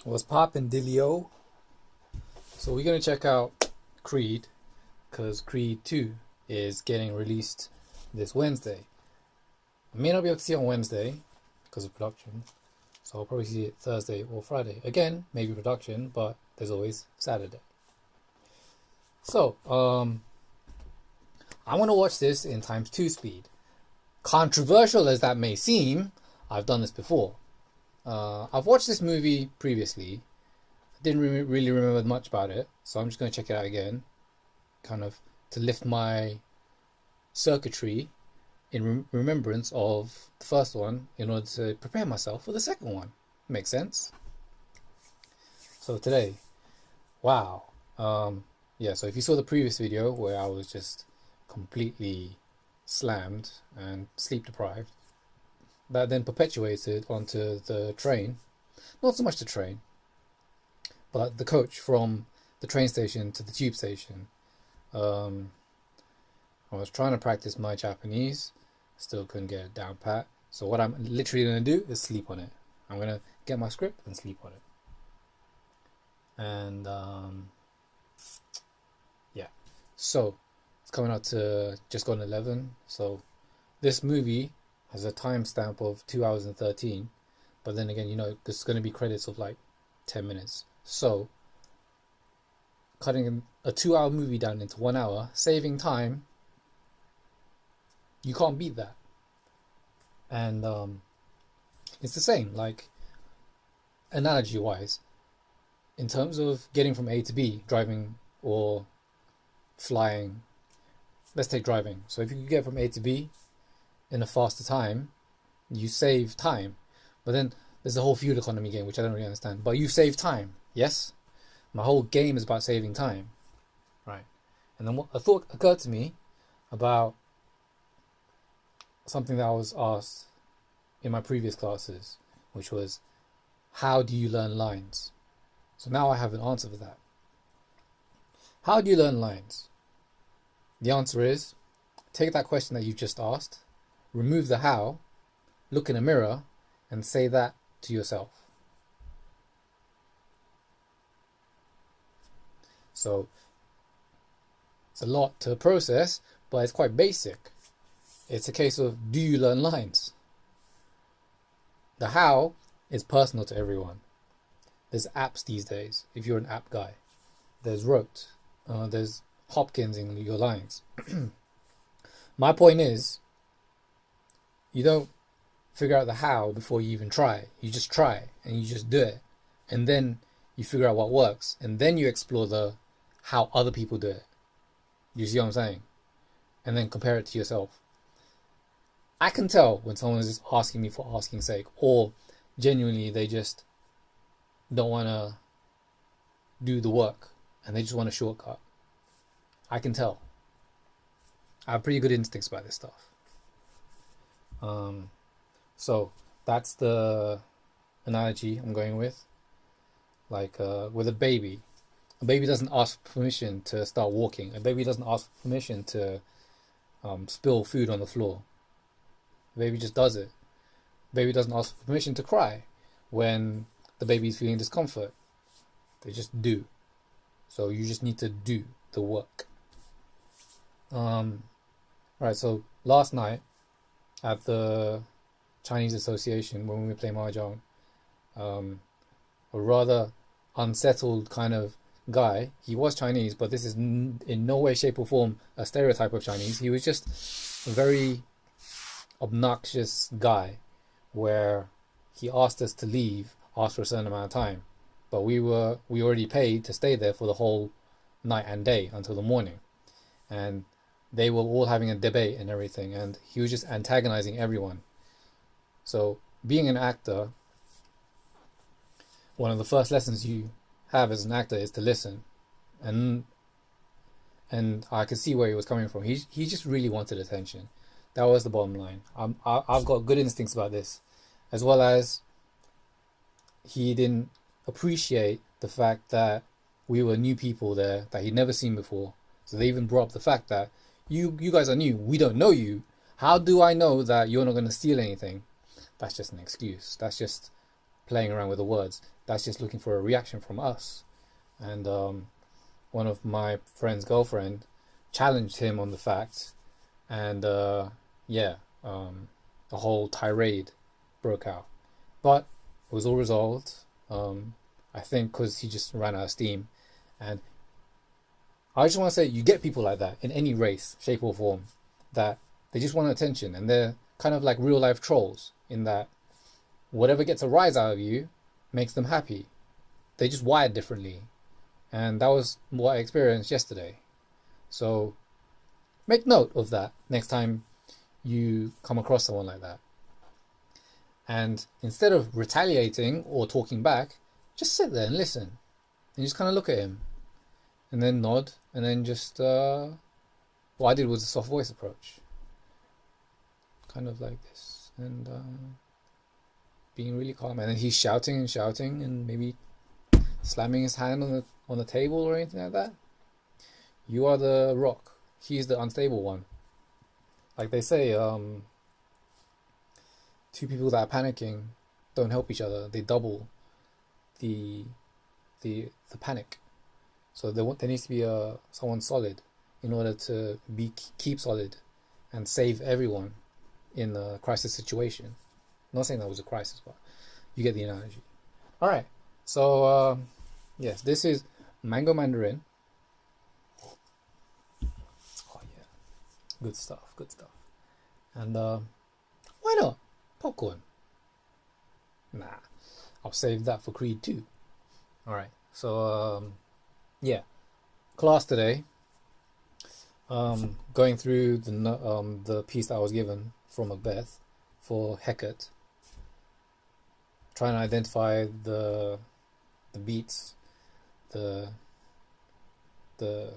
What's poppin', Dilio? So we're gonna check out Creed, because Creed 2 is getting released this Wednesday. I may not be able to see it on Wednesday because of production, so I'll probably see it Thursday or Friday. Again, maybe production, but there's always Saturday. So, I want to watch this in times 2 speed. Controversial as that may seem, I've done this before. I've watched this movie previously. I didn't really remember much about it, so I'm just going to check it out again, kind of to lift my circuitry in remembrance of the first one in order to prepare myself for the second one. Makes sense? So today, wow. Yeah, so if you saw the previous video where I was just completely slammed and sleep deprived, that then perpetuated onto the train. Not so much the train, but the coach from the train station to the tube station. I was trying to practice my Japanese, still couldn't get it down pat. So what I'm literally going to do is sleep on it. I'm going to get my script and sleep on it. And yeah, so it's coming out to just gone 11. So this movie has a timestamp of 2 hours and 13, but then again, there's going to be credits of like 10 minutes. So cutting a 2 hour movie down into 1 hour, saving time, you can't beat that. And it's the same, like analogy wise, in terms of getting from A to B, driving or flying. Let's take driving. So if you could get from A to B in a faster time, you save time. But then there's the whole fuel economy game, which I don't really understand. But you save time, yes? My whole game is about saving time, right? And then a thought occurred to me about something that I was asked in my previous classes, which was, how do you learn lines? So now I have an answer for that. How do you learn lines? The answer is, take that question that you just asked, remove the how, look in a mirror, and say that to yourself. So it's a lot to process, but it's quite basic. It's a case of, do you learn lines? The how is personal to everyone. There's apps these days, if you're an app guy. There's Rote. There's Hopkins in your lines. My point is, you don't figure out the how before you even try. You just try and you just do it. And then you figure out what works. And then you explore the how other people do it. You see what I'm saying? And then compare it to yourself. I can tell when someone is just asking me for asking's sake, or genuinely they just don't want to do the work and they just want a shortcut. I can tell. I have pretty good instincts about this stuff. So that's the analogy I'm going with. Like with a baby doesn't ask permission to start walking. A baby doesn't ask permission to spill food on the floor. The baby just does it. The baby doesn't ask permission to cry when the baby's feeling discomfort. They just do. So you just need to do the work. Right, so last night at the Chinese Association, when we were playing Mahjong, a rather unsettled kind of guy. He was Chinese, but this is in no way, shape or form a stereotype of Chinese. He was just a very obnoxious guy where he asked us to leave after a certain amount of time. But we already paid to stay there for the whole night and day until the morning. And they were all having a debate and everything, and he was just antagonizing everyone. So being an actor, one of the first lessons you have as an actor is to listen. And I could see where he was coming from. He just really wanted attention. That was the bottom line. I've got good instincts about this, as well as he didn't appreciate the fact that we were new people there that he'd never seen before. So they even brought up the fact that you guys are new. We don't know you. How do I know that you're not going to steal anything? That's just an excuse. That's just playing around with the words. That's just looking for a reaction from us. And one of my friend's girlfriend challenged him on the fact, and yeah, a whole tirade broke out. But it was all resolved. I think because he just ran out of steam. And I just want to say, you get people like that in any race, shape or form, that they just want attention, and they're kind of like real life trolls in that whatever gets a rise out of you makes them happy. They just wired differently. And that was what I experienced yesterday. So make note of that next time you come across someone like that. And instead of retaliating or talking back, just sit there and listen. And just kind of look at him. And then nod. And then just, what I did was a soft voice approach. Kind of like this. And being really calm. And then he's shouting and maybe slamming his hand on the table or anything like that. You are the rock. He's the unstable one. Like they say, two people that are panicking don't help each other. They double the panic. So there needs to be someone solid in order to keep solid and save everyone in a crisis situation. I'm not saying that was a crisis, but you get the analogy. All right. So yes, this is Mango Mandarin. Oh yeah, good stuff. And why not popcorn? Nah, I'll save that for Creed 2. All right. So yeah, class today. Going through the piece that I was given from Macbeth for Hecate. Trying to identify the beats, the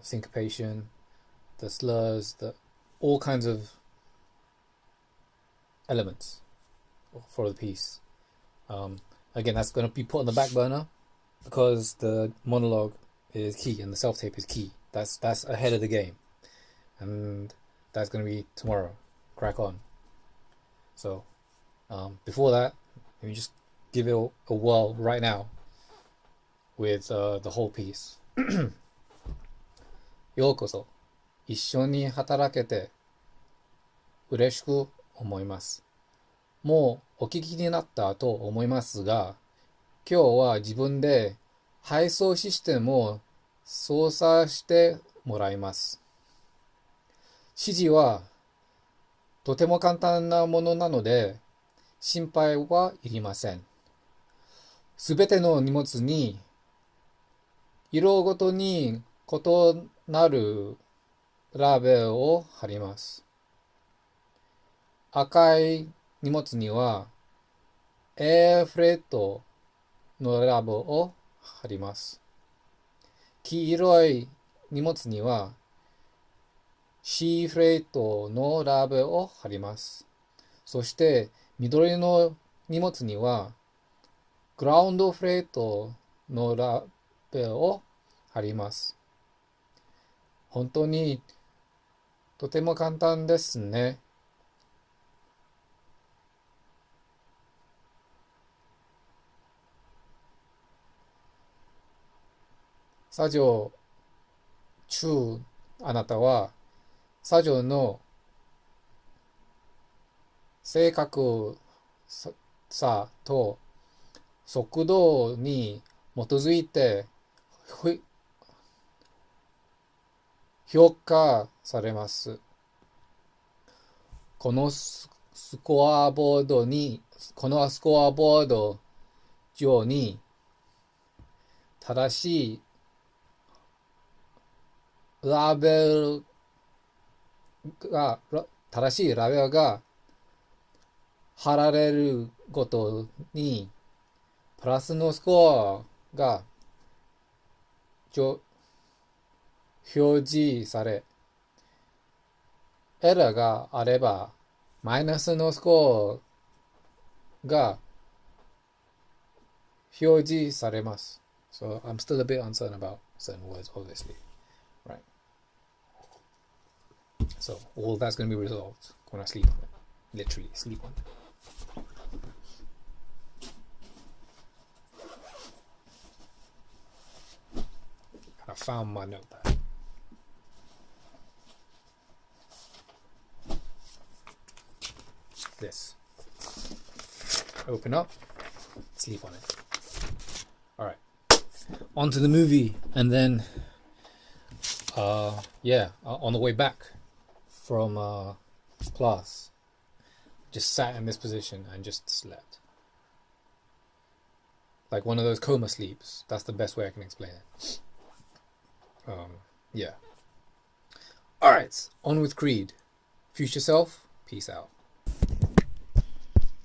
syncopation, the slurs, all kinds of elements for the piece. Again, that's going to be put on the back burner because the monologue is key and the self-tape is key. That's ahead of the game. And that's going to be tomorrow. Crack on. So, before that, let me just give it a whirl right now with the whole piece. ようこそ一緒に働けて嬉しく思います。もうお聞きになったと思いますが、今日は自分で配送システムを操作してもらいます。指示はとても簡単なものなので心配はいりません。すべての荷物に色ごとに異なるラベルを貼ります。赤い荷物には A フレットのラベルを貼ります。黄色い荷物には C フレットのラベルを貼ります。そして緑の荷物にはグラウンドフレットのラベルを貼ります。本当にとても簡単ですね。作業中、あなたは作業の正確さと速度に基づいて評価されます。このスコアボード上に正しいラベルが貼られるごとにプラスのスコアが表示され、エラーがあればマイナスのスコアが表示されます。So I'm still a bit uncertain about certain words, obviously. Right. So all that's going to be resolved when I sleep on it. Literally sleep on it. found my notepad. This. Open up, sleep on it. Alright. On to the movie, and then on the way back from class, just sat in this position and just slept. Like one of those coma sleeps. That's the best way I can explain it. Yeah. Alright, on with Creed. Future self, peace out.